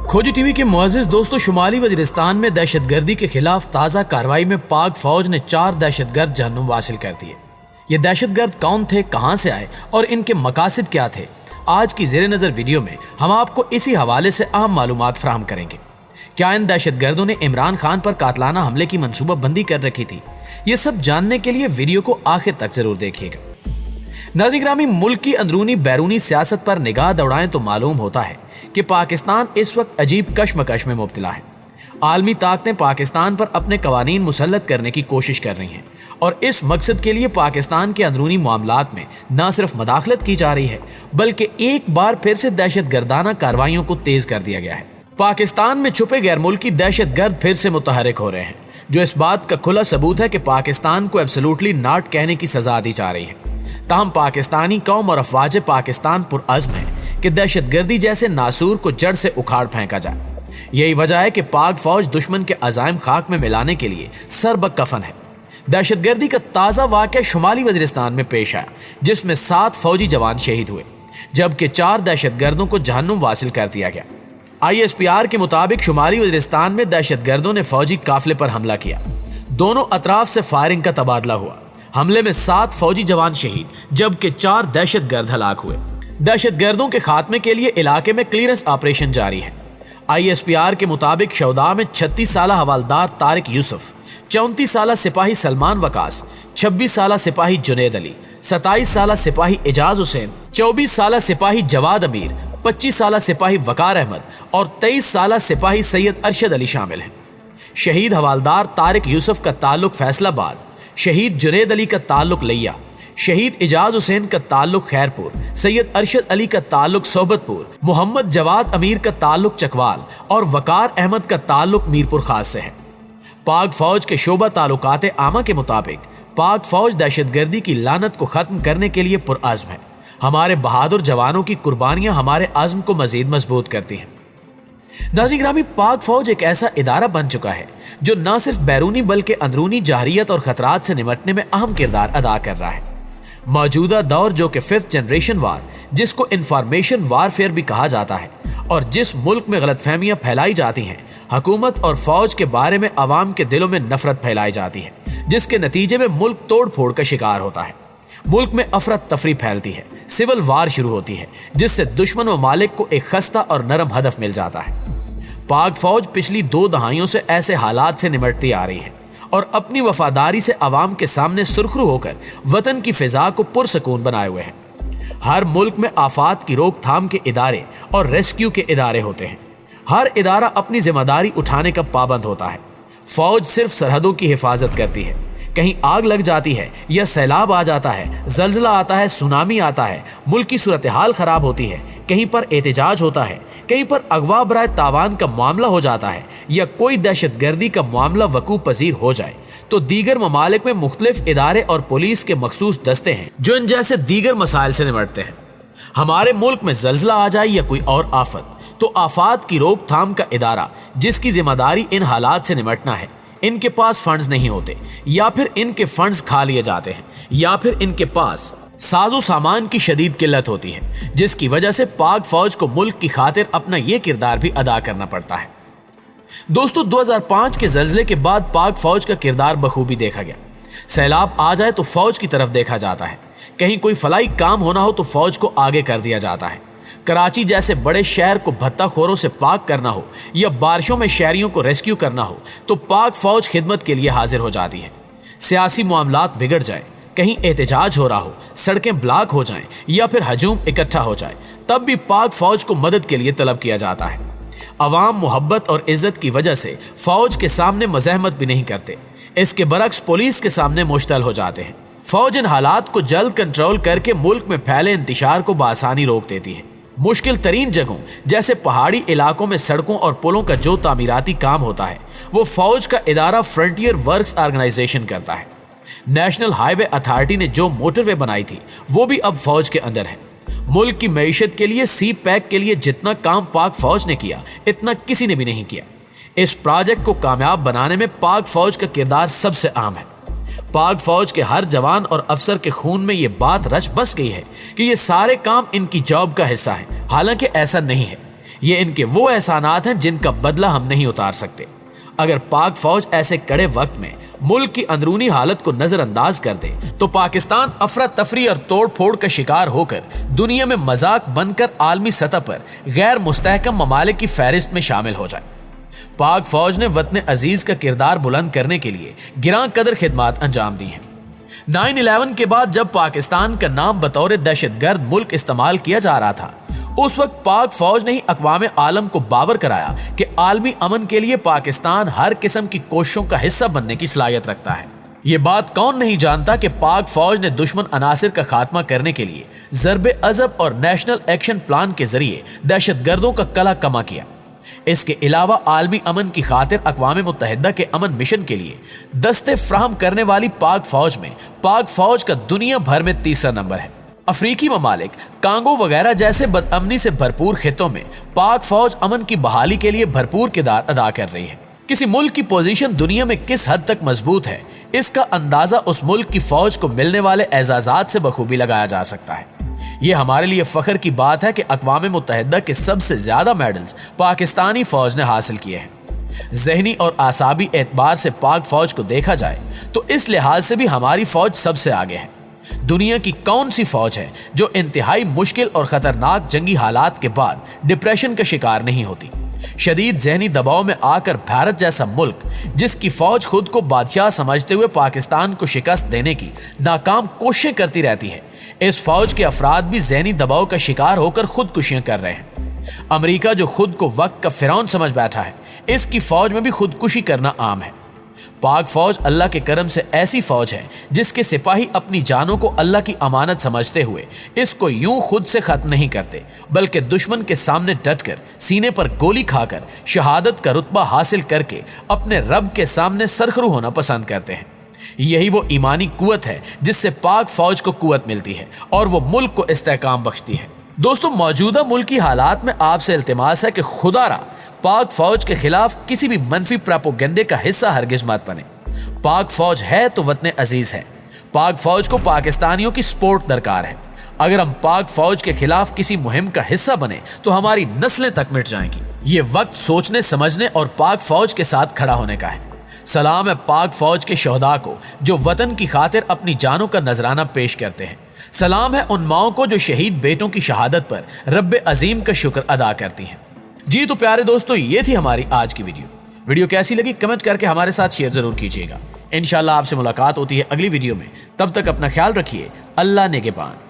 खोजी टीवी के मुअज़्ज़िज़ दोस्तों, शुमाली वज़ीरिस्तान में दहशत गर्दी के खिलाफ ताज़ा कार्रवाई में पाक फौज ने 4 दहशतगर्द जहन्नुम हासिल कर दिए। ये दहशतगर्द कौन थे, कहां से आए और इनके मकासद क्या थे, आज की ज़ेरे नज़र वीडियो में हम आपको इसी हवाले से अहम मालूमात फराहम करेंगे। क्या इन दहशतगर्दों ने इमरान खान पर कातलाना हमले की मनसूबाबंदी कर रखी थी? ये सब जानने के लिए वीडियो को आखिर तक जरूर देखिएगा। नाज़रीन ग्रामी, मुल्क की अंदरूनी बैरूनी सियासत पर निगाह दौड़ाएं तो मालूम होता है कि पाकिस्तान इस वक्त अजीब कशमकश में मुब्तला है। आलमी ताकतें पाकिस्तान पर अपने कवानीन मुसल्लत करने की कोशिश कर रही हैं और इस मकसद के लिए पाकिस्तान के अंदरूनी मामलात में न सिर्फ मदाखलत की जा रही है, बल्कि एक बार फिर से दहशत गर्दाना कार्रवाइयों को तेज कर दिया गया है। पाकिस्तान में छुपे गैर मुल्की दहशत गर्द फिर से मुतहरिक हो रहे हैं, जो इस बात का खुला सबूत है कि पाकिस्तान को एब्सोल्युटली नॉट कहने की सजा दी जा रही है। ताहम पाकिस्तानी कौम और अफवाज पाकिस्तान पुरअज़्म है कि दहशतगर्दी जैसे नासूर को जड़ से उखाड़ फेंका जाए। यही वजह है कि पाक फौज दुश्मन के अज़ाइम खाक में मिलाने के लिए सरबकफन है। दहशतगर्दी का ताज़ा वाक़या शुमाली वज़ीरिस्तान में पेश आया, जिसमें 7 फौजी जवान शहीद हुए, जबकि 4 दहशतगर्दों को जहन्नुम हासिल कर दिया गया। ISPR के मुताबिक शुमाली वज़ीरिस्तान में दहशतगर्दों ने फौजी काफिले पर हमला किया। दोनों अतराफ से फायरिंग का तबादला हुआ। हमले में 7 फौजी जवान शहीद, जबकि 4 दहशतगर्द हलाक हुए। दहशतगर्दों के खात्मे के लिए इलाके में क्लियरेंस ऑपरेशन जारी है। ISPR के मुताबिक शौदा में 36 साला हवालदार तारिक यूसुफ, 34 साला सिपाही सलमान वकास, 26 साला सिपाही जुनेद अली, 27 साला सिपाही एजाज हुसैन, 24 साला सिपाही जवाद अमीर, 25 साला सिपाही वकार अहमद और 23 साला सिपाही सैयद अरशद अली शामिल हैं। शहीद हवालदार तारिक यूसुफ का ताल्लुक फैसलाबाद, शहीद जुनेद अली का ताल्लुक लिया, शहीद एजाज हुसैन का ताल्लुक खैरपुर, सैयद अरशद अली का ताल्लुक सोबतपुर, मोहम्मद जवाद अमीर का ताल्लुक चकवाल और वकार अहमद का ताल्लुक मीरपुर खास से है। पाक फौज के शोबा ताल्लुकात आमा के मुताबिक पाक फौज दहशतगर्दी की लानत को खत्म करने के लिए पुरअज़्म है। हमारे बहादुर जवानों की कुर्बानियां हमारे अज़्म को मजीद मजबूत करती हैं। नाज़रीन ग्रामी, पाक फौज एक ऐसा इदारा बन चुका है जो न सिर्फ बैरूनी बल्कि अंदरूनी जाहरियत और खतरात से निपटने में अहम किरदार अदा कर रहा है। मौजूदा दौर, जो कि 5th जनरेशन वार, जिसको इंफॉर्मेशन वारफेयर भी कहा जाता है, और जिस मुल्क में गलतफहमियां फैलाई जाती हैं, हुकूमत और फौज के बारे में अवाम के दिलों में नफरत फैलाई जाती है, जिसके नतीजे में मुल्क तोड़ फोड़ का शिकार होता है। मुल्क में अफरा तफरी फैलती है, सिविल वार शुरू होती है, जिससे दुश्मन ममालिक को एक खस्ता और नरम हदफ मिल जाता है। पाक फौज पिछली 2 दहाइयों से ऐसे हालात से निपटती आ रही है और अपनी वफादारी से अवाम के सामने सुरखरू होकर वतन की फिजा को पुरसकून बनाए हुए हैं। हर मुल्क में आफात की रोकथाम के इदारे और रेस्क्यू के इदारे होते हैं। हर इदारा अपनी जिम्मेदारी उठाने का पाबंद होता है। फौज सिर्फ सरहदों की हिफाजत करती है। कहीं आग लग जाती है या सैलाब आ जाता है, जल्जला आता है, सुनामी आता है, मुल्क की सूरत हाल खराब होती है, कहीं पर एहतजाज होता है, कहीं पर अगवा बराए तावान का मामला हो जाता है या कोई दहशतगर्दी का मामला वकू पजीर हो जाए, तो दीगर ममालिक में मुख्तलिफ इदारे और पुलिस के मखसूस दस्ते हैं जो इन जैसे दीगर मसाइल से निपटते हैं। हमारे मुल्क में जल्जला आ जाए या कोई और आफत, तो आफात की रोकथाम का इदारा, जिसकी जिम्मेदारी इन हालात से निपटना है, इनके पास फंड्स नहीं होते, या फिर इनके फंड्स खा लिए जाते हैं, या फिर इनके पास साजो सामान की शदीद किल्लत होती है, जिसकी वजह से पाक फौज को मुल्क की खातिर अपना यह किरदार भी अदा करना पड़ता है। दोस्तों, 2005 के जल्जले के बाद पाक फौज का किरदार बखूबी देखा गया। सैलाब आ जाए तो फौज की तरफ देखा जाता है, कहीं कोई फलाई काम होना हो तो फौज को आगे कर दिया जाता है। कराची जैसे बड़े शहर को भत्ताखोरों से पाक करना हो या बारिशों में शहरियों को रेस्क्यू करना हो तो पाक फौज खिदमत के लिए हाजिर हो जाती है। सियासी मामलात बिगड़ जाए, कहीं एहतजाज हो रहा हो, सड़कें ब्लॉक हो जाएं या फिर हजूम इकट्ठा हो जाए, तब भी पाक फौज को मदद के लिए तलब किया जाता है। अवाम मोहब्बत और इज्जत की वजह से फौज के सामने मज़ाहमत भी नहीं करते। इसके बरक्स पुलिस के सामने मुश्तल हो जाते हैं। फौज इन हालात को जल्द कंट्रोल करके मुल्क में फैले इंतशार को बआसानी रोक देती है। मुश्किल तरीन जगहों जैसे पहाड़ी इलाकों में सड़कों और पुलों का जो तामीराती काम होता है, वो फौज का इदारा फ्रंटियर वर्क्स ऑर्गेनाइजेशन करता है। नेशनल हाईवे अथॉरिटी ने जो मोटरवे बनाई थी, वो भी अब फौज के अंदर है। मुल्क की मईशत के लिए सी पैक के लिए जितना काम पाक फौज ने किया, इतना किसी ने भी नहीं किया। इस प्रोजेक्ट को कामयाब बनाने में पाक फौज का किरदार सबसे अहम है। पाक फौज के हर जवान और अफसर के खून में ये बात रच बस गई है कि ये सारे काम इनकी जॉब का हिस्सा है। हालांकि ऐसा नहीं है। یہ ان کے وہ احسانات ہیں جن کا بدلہ ہم نہیں اتار سکتے۔ اگر پاک فوج ایسے کڑے وقت میں ملک کی اندرونی حالت کو نظر انداز کر دے تو پاکستان افراتفری اور توڑ پھوڑ کا شکار ہو کر دنیا میں مذاق بن کر عالمی سطح پر غیر مستحکم ممالک کی فہرست میں شامل ہو جائے۔ پاک فوج نے وطن عزیز کا کردار بلند کرنے کے لیے گراں قدر خدمات انجام دی ہیں۔ 9/11 کے بعد جب پاکستان کا نام بطور دہشت گرد ملک استعمال کیا جا رہا تھا، اس وقت پاک فوج نے ہی اقوام عالم کو باور کرایا کہ عالمی امن کے لیے پاکستان ہر قسم کی کوششوں کا حصہ بننے کی صلاحیت رکھتا ہے۔ یہ بات کون نہیں جانتا کہ پاک فوج نے دشمن عناصر کا خاتمہ کرنے کے لیے ضرب عضب اور نیشنل ایکشن پلان کے ذریعے دہشت گردوں کا کلا کما کیا۔ اس کے علاوہ عالمی امن کی خاطر اقوام متحدہ کے امن مشن کے لیے دستے فراہم کرنے والی پاک فوج میں پاک فوج کا دنیا بھر میں تیسرا نمبر ہے۔ افریقی ممالک کانگو وغیرہ جیسے بدامنی سے بھرپور خطوں میں پاک فوج امن کی بحالی کے لیے بھرپور کردار ادا کر رہی ہے۔ کسی ملک کی پوزیشن دنیا میں کس حد تک مضبوط ہے، اس کا اندازہ اس ملک کی فوج کو ملنے والے اعزازات سے بخوبی لگایا جا سکتا ہے۔ یہ ہمارے لیے فخر کی بات ہے کہ اقوام متحدہ کے سب سے زیادہ میڈلز پاکستانی فوج نے حاصل کیے ہیں۔ ذہنی اور اعصابی اعتبار سے پاک فوج کو دیکھا جائے تو اس لحاظ سے بھی ہماری فوج سب سے آگے ہے۔ دنیا کی کون سی فوج ہے جو انتہائی مشکل اور خطرناک جنگی حالات کے بعد ڈپریشن کا شکار نہیں ہوتی؟ شدید ذہنی دباؤ میں آ کر بھارت جیسا ملک، جس کی فوج خود کو بادشاہ سمجھتے ہوئے پاکستان کو شکست دینے کی ناکام کوششیں کرتی رہتی ہے، اس فوج کے افراد بھی ذہنی دباؤ کا شکار ہو کر خودکشیاں کر رہے ہیں۔ امریکہ جو خود کو وقت کا فرعون سمجھ بیٹھا ہے، اس کی فوج میں بھی خودکشی کرنا عام ہے۔ پاک فوج اللہ کے کرم سے ایسی فوج ہے جس کے سپاہی اپنی جانوں کو اللہ کی امانت سمجھتے ہوئے اس کو یوں خود سے ختم نہیں کرتے، بلکہ دشمن کے سامنے ڈٹ کر سینے پر گولی کھا کر شہادت کا رتبہ حاصل کر کے اپنے رب کے سامنے سرخرو ہونا پسند کرتے ہیں۔ یہی وہ ایمانی قوت ہے جس سے پاک فوج کو قوت ملتی ہے اور وہ ملک کو استحکام بخشتی ہے۔ دوستو، موجودہ ملکی حالات میں آپ سے التماس ہے کہ خدا را پاک فوج کے خلاف کسی بھی منفی پراپوگنڈے کا حصہ ہرگز مت بنے۔ پاک فوج ہے تو وطن عزیز ہے۔ پاک فوج کو پاکستانیوں کی سپورٹ درکار ہے۔ اگر ہم پاک فوج کے خلاف کسی مہم کا حصہ بنے تو ہماری نسلیں تک مٹ جائیں گی۔ یہ وقت سوچنے سمجھنے اور پاک فوج کے ساتھ کھڑا ہونے کا ہے۔ سلام ہے پاک فوج کے شہداء کو جو وطن کی خاطر اپنی جانوں کا نذرانہ پیش کرتے ہیں۔ سلام ہے ان ماؤں کو جو شہید بیٹوں کی شہادت پر رب عظیم کا شکر ادا کرتی ہیں۔ جی تو پیارے دوستو، یہ تھی ہماری آج کی ویڈیو کیسی لگی کمنٹ کر کے ہمارے ساتھ شیئر ضرور کیجیے گا۔ انشاءاللہ آپ سے ملاقات ہوتی ہے اگلی ویڈیو میں، تب تک اپنا خیال رکھیے۔ اللہ نگہبان۔